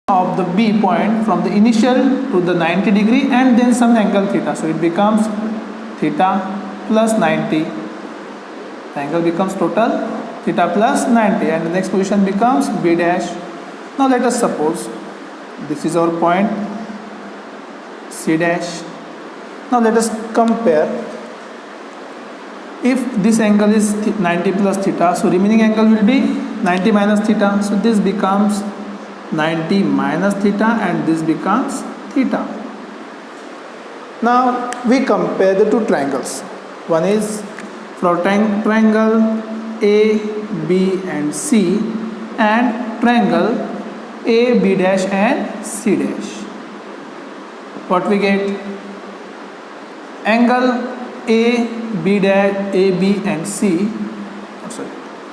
of the B point from the initial to the 90 degree and then some angle theta. So it becomes theta plus 90. The angle becomes total theta plus 90 and the next position becomes B dash. Now let us suppose this is our point C dash. Now let us compare. If this angle is 90 plus theta, so remaining angle will be 90 minus theta. So this becomes 90 minus theta and this becomes theta. Now we compare the two triangles. One is for triangle A, B and C and triangle A, B dash and C dash. What we get? Angle A, B dash, A, B and C,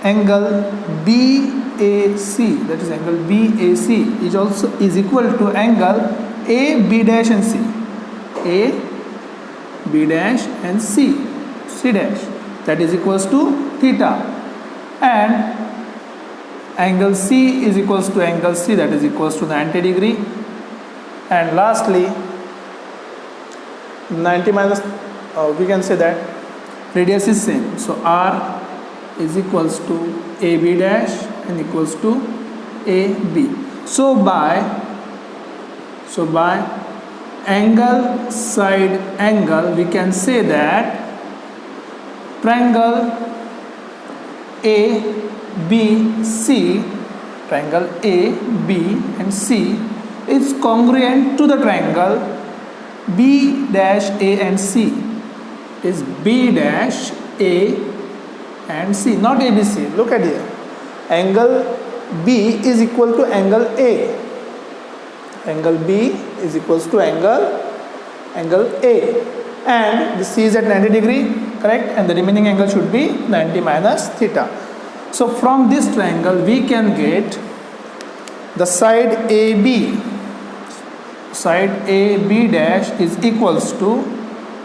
angle BAC, that is angle BAC is equal to angle A, B dash and C. A, B dash and C dash, that is equals to theta, and angle C is equals to angle C, that is equals to 90 degree, and lastly 90 minus we can say that radius is same, so R is equals to AB dash and equals to AB. So by angle side angle we can say that triangle ABC, triangle A, B and C is congruent to the triangle B dash A and C. Is B dash A and C, not ABC. Look at here. Angle B is equal to angle A. Angle B is equals to angle A. And the C is at 90 degree, correct? And the remaining angle should be 90 minus theta. So from this triangle we can get the side AB. Side AB dash is equals to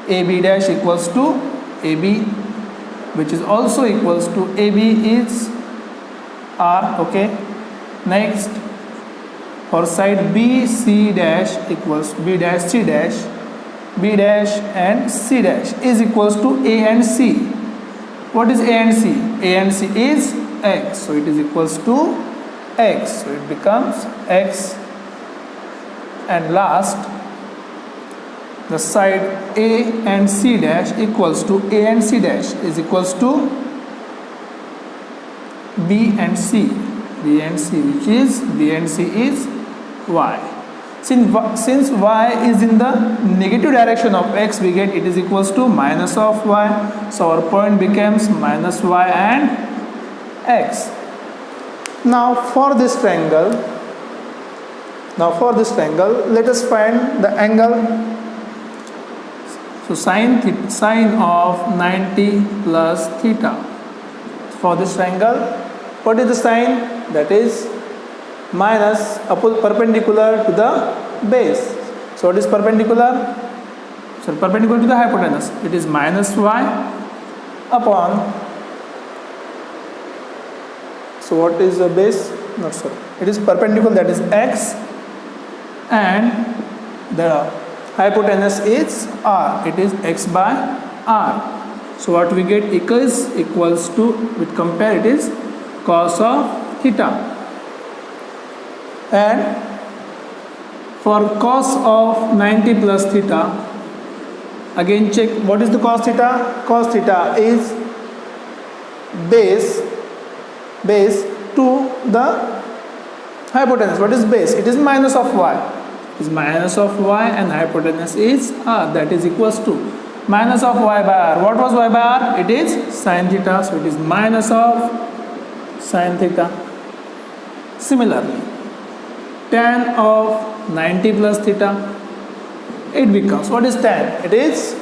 AB dash equals to AB, which is also equals to AB is R. Okay. Next, for side BC dash equals B dash C dash, B dash and C dash is equals to A and C. What is A and C? A and C is X, so it is equals to X. So it becomes X. And last, the side A and C dash equals to A and C dash is equals to B and C, which is B and C is Y. Since Y is in the negative direction of X, we get it is equals to minus of Y. So our point becomes minus Y and X. Now for this triangle, let us find the angle. So sine of 90 plus theta. For this triangle, what is the sine? That is minus perpendicular to the base. So what is perpendicular? So perpendicular to the hypotenuse. It is minus y upon. So what is the base? No, sorry. It is perpendicular, that is x, and the hypotenuse is r. It is x by r. So what we get equals to, with compare, it is cos of theta. And for cos of 90 plus theta, again check what is the cos theta. Cos theta is base to the hypotenuse. What is base? It is minus of y. It is minus of y and hypotenuse is r. That is equals to minus of y by r. What was y by r? It is sin theta. So it is minus of sin theta. Similarly, tan of 90 plus theta, it becomes, what is tan? It is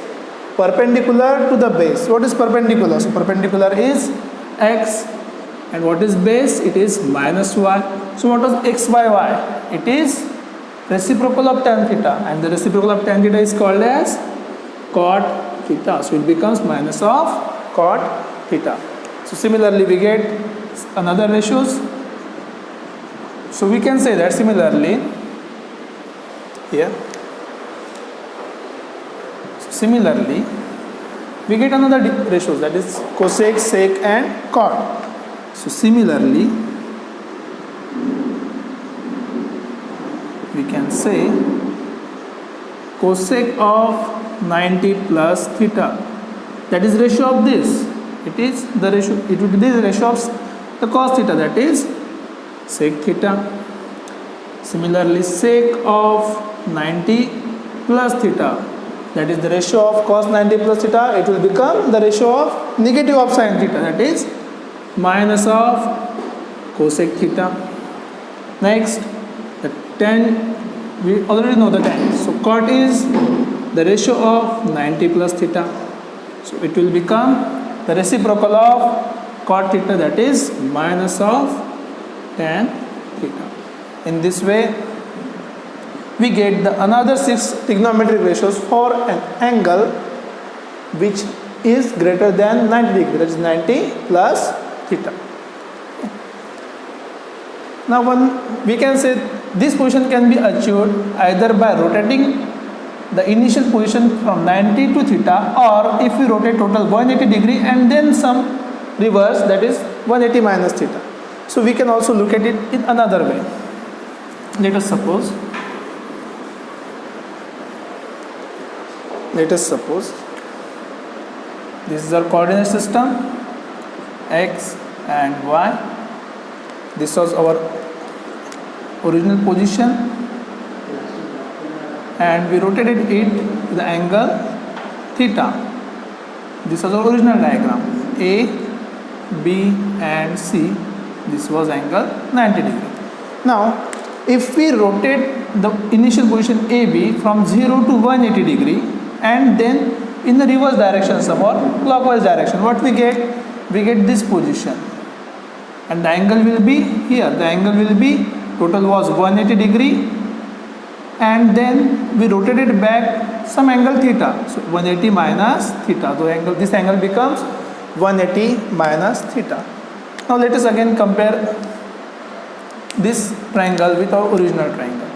perpendicular to the base. What is perpendicular? So perpendicular is x, and what is base? It is minus y. So what was x by y? It is reciprocal of tan theta, and the reciprocal of tan theta is called as cot theta. So it becomes minus of cot theta. So similarly we get another ratios. So we can say that similarly here. Similarly, we get another ratios, that is cosec, sec and cot. So similarly, we can say cosec of 90 plus theta, that is ratio of this. It is the ratio, it would be the ratio of the cos theta, that is sec theta. Similarly, sec of 90 plus theta, that is the ratio of cos 90 plus theta, it will become the ratio of negative of sin theta, that is minus of cosec theta. Next, the tan, we already know the tan. So cot is the ratio of 90 plus theta. So it will become the reciprocal of cot theta, that is minus of tan theta. In this way, we get the another 6 trigonometric ratios for an angle which is greater than 90 degree, that is 90 plus theta. Now we can say this position can be achieved either by rotating the initial position from 90 to theta, or if we rotate total 180 degree and then some reverse, that is 180 minus theta. So we can also look at it in another way. Let us suppose this is our coordinate system, x and y. This was our original position and we rotated it to the angle theta. This was our original diagram, A, B and C. This was angle 90 degree. Now if we rotate the initial position AB from 0 to 180 degree and then in the reverse direction, some or clockwise direction, what we get? We get this position and the angle will be here. The angle will be, total was 180 degree and then we rotated back some angle theta. So 180 minus theta. So this angle becomes 180 minus theta. Now let us again compare this triangle with our original triangle.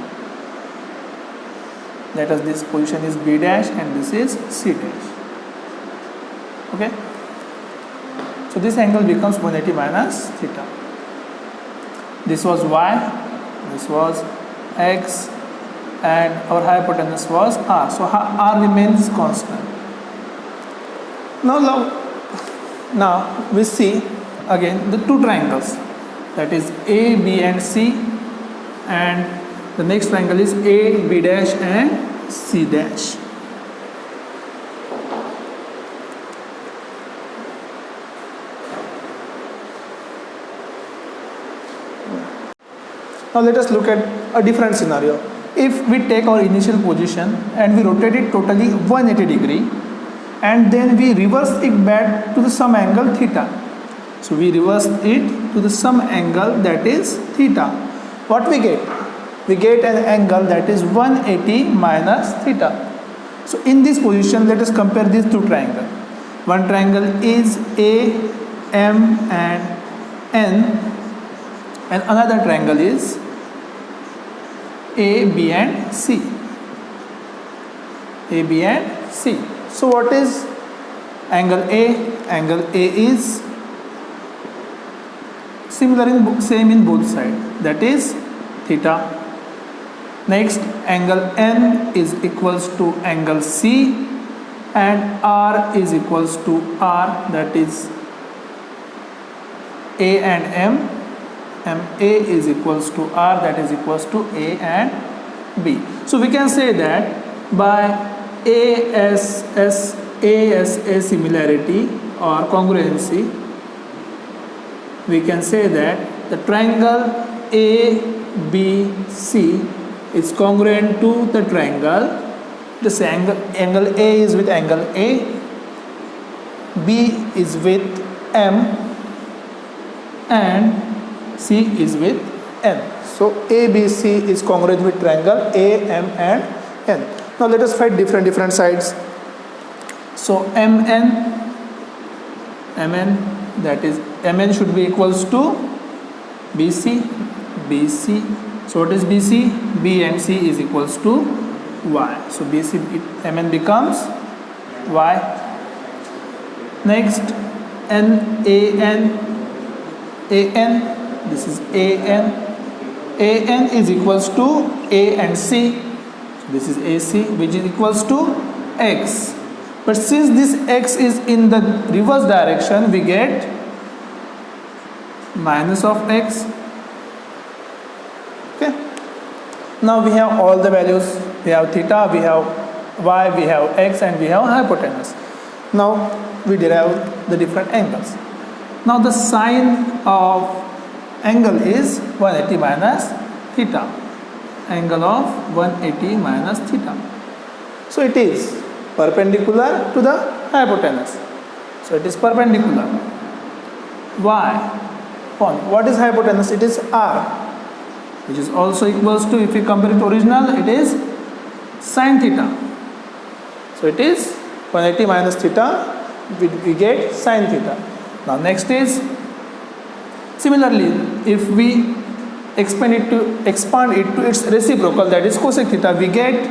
Let us, this position is B dash and this is C dash. Okay. So this angle becomes 180 minus theta. This was y, this was x, and our hypotenuse was r. So r remains constant. Now we see again the two triangles, that is A, B and C, and the next triangle is A, B dash and C dash. Now let us look at a different scenario. If we take our initial position and we rotate it totally 180 degree and then we reverse it back to the some angle theta. So we reverse it to the some angle, that is theta. What we get? We get an angle that is 180 minus theta. So in this position, let us compare these two triangles. One triangle is A, M and N, and another triangle is A, B and C. A, B and C. So what is angle A? Angle A is similar same in both sides, that is theta. Next, angle N is equals to angle C and R is equals to R, that is A and M. MA is equals to R, that is equals to A and B. So we can say that by ASA similarity or congruency, we can say that the triangle ABC is congruent to the triangle. This angle A is with angle A, B is with M and C is with N. So ABC is congruent with triangle A, M and N. Now let us find different sides. So MN, that is MN should be equals to BC. So what is BC? B and C is equals to y. So BC MN becomes y. Next NAN, this is AN is equals to A and C. So this is AC, which is equals to X. But since this X is in the reverse direction, we get minus of X. Okay. Now we have all the values. We have theta, we have y, we have x, and we have hypotenuse. Now we derive the different angles. Now the sine of angle is 180 minus theta. Angle of 180 minus theta. So it is perpendicular to the hypotenuse. So it is perpendicular. Y upon what is hypotenuse? It is r, which is also equals to, if we compare it to original, it is sine theta. So it is 180 minus theta, we get sine theta. Now next is, similarly, if we expand it to its reciprocal, that is cosec theta, we get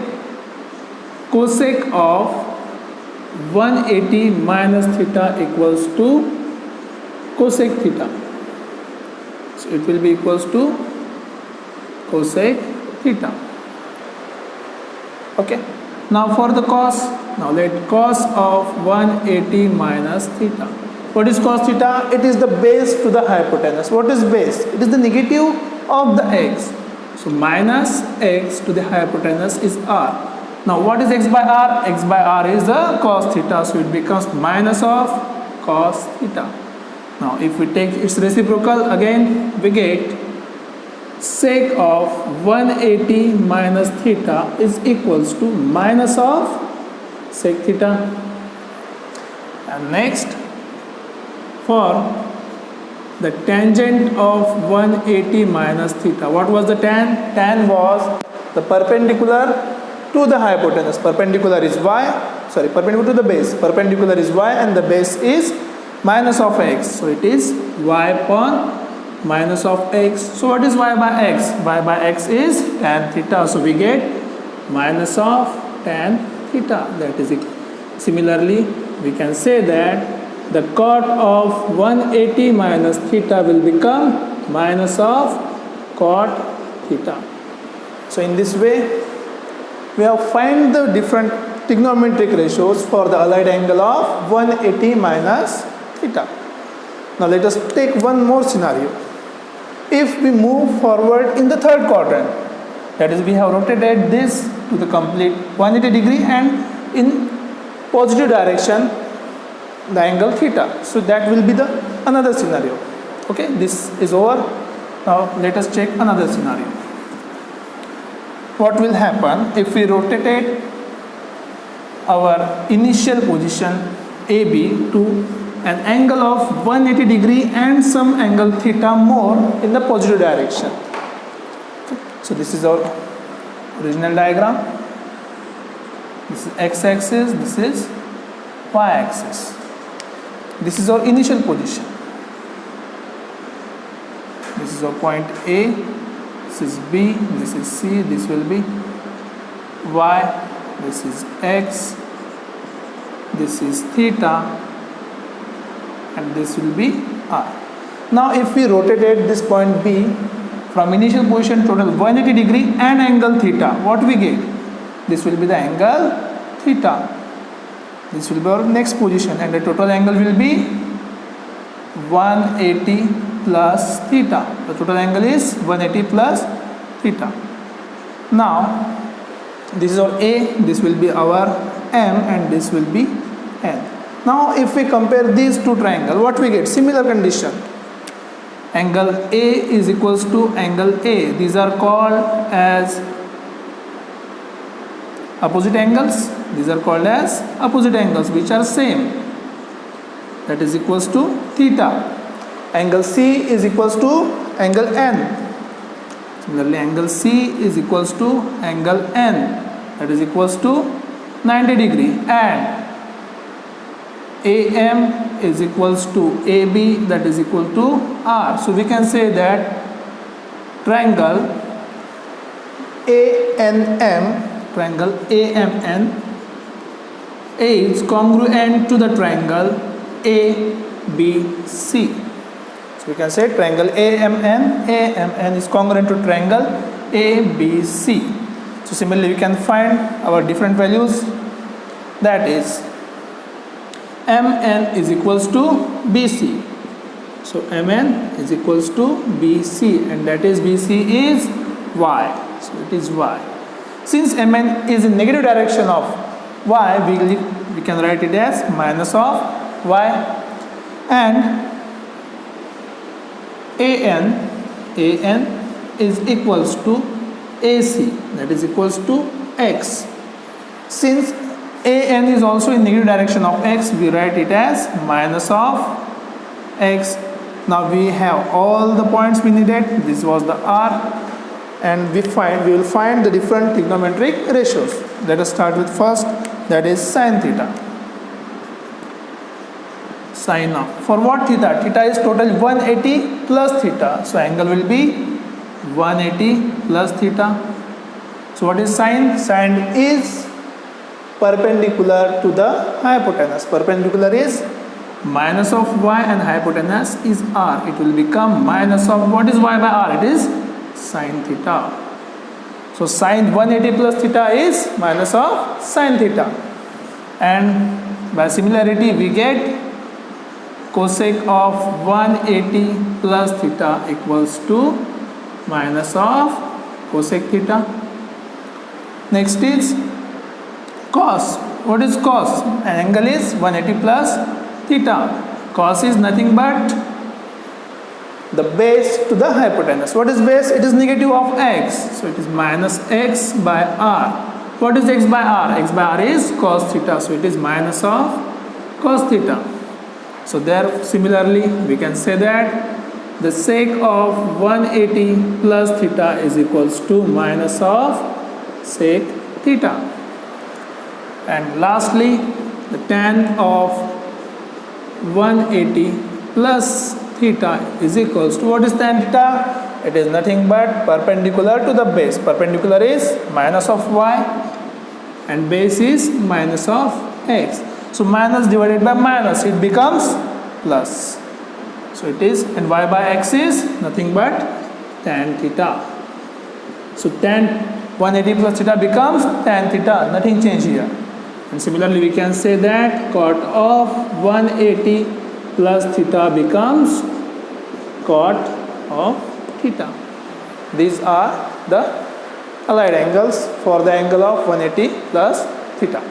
cosec of 180 minus theta equals to cosec theta. So it will be equals to cosec theta. Okay. Now for the cos, now let cos of 180 minus theta. What is cos theta? It is the base to the hypotenuse. What is base? It is the negative of the x. So minus x to the hypotenuse is r. Now what is x by r? X by r is the cos theta. So it becomes minus of cos theta. Now if we take its reciprocal, again we get sec of 180 minus theta is equals to minus of sec theta. And next, for the tangent of 180 minus theta, what was the tan? Tan was the perpendicular to the hypotenuse. Perpendicular is perpendicular to the base. Perpendicular is y and the base is minus of x. So it is y upon minus of x. So what is y by x? Y by x is tan theta. So we get minus of tan theta. That is it. Similarly, we can say that the cot of 180 minus theta will become minus of cot theta. So in this way, we have find the different trigonometric ratios for the allied angle of 180 minus theta. Now let us take one more scenario. If we move forward in the third quadrant, that is, we have rotated this to the complete 180 degree and in positive direction the angle theta. So that will be the another scenario. Okay, this is over. Now let us check another scenario. What will happen if we rotated our initial position AB to an angle of 180 degree and some angle theta more in the positive direction? Okay. So this is our original diagram. This is x-axis, this is y-axis. This is our initial position. This is our point A, this is B, this is C, this will be y, this is x, this is theta, and this will be r. Now if we rotated this point B from initial position total 180 degree and angle theta, what we get? This will be the angle theta. This will be our next position and the total angle will be 180 plus theta. The total angle is 180 plus theta. Now this is our A, this will be our M, and this will be N. Now if we compare these two triangles, what we get? Similar condition. Angle A is equals to angle A. These are called as opposite angles. These are called as opposite angles which are same. That is equals to theta. Angle C is equals to angle N. Similarly, angle C is equals to angle N. That is equals to 90 degree. And AM is equals to AB, that is equal to R. So we can say that triangle ANM triangle AMN is congruent to the triangle ABC. So we can say triangle AMN is congruent to triangle ABC. So similarly we can find our different values, that is MN is equals to BC. So MN is equals to BC, and that is BC is Y. So it is Y. Since MN is in negative direction of Y, we can write it as minus of Y, and AN is equals to AC, that is equals to X. Since AN is also in negative direction of X, we write it as minus of X. Now we have all the points we needed. This was the R, and we will find the different trigonometric ratios. Let us start with first, that is sin theta. Sin of, for what theta? Theta is total 180 plus theta, so angle will be 180 plus theta. So what is sin? Sin is perpendicular to the hypotenuse. Perpendicular is minus of y and hypotenuse is r. It will become minus of, what is y by r? It is sin theta. So sin 180 plus theta is minus of sin theta, and by similarity we get cosec of 180 plus theta equals to minus of cosec theta. Next is cos. What is cos? An angle is 180 plus theta. Cos is nothing but the base to the hypotenuse. What is base? It is negative of x, so it is minus x by r. What is x by r? X by r is cos theta, so it is minus of cos theta. So there similarly we can say that the sec of 180 plus theta is equals to minus of sec theta. And lastly, the tan of 180 plus theta is equals to, what is tan theta? It is nothing but perpendicular to the base. Perpendicular is minus of y and base is minus of x. So minus divided by minus, it becomes plus. So it is, and y by x is nothing but tan theta. So tan 180 plus theta becomes tan theta, nothing changed here. And similarly we can say that cot of 180 plus theta becomes cot of theta. These are the allied angles for the angle of 180 plus theta.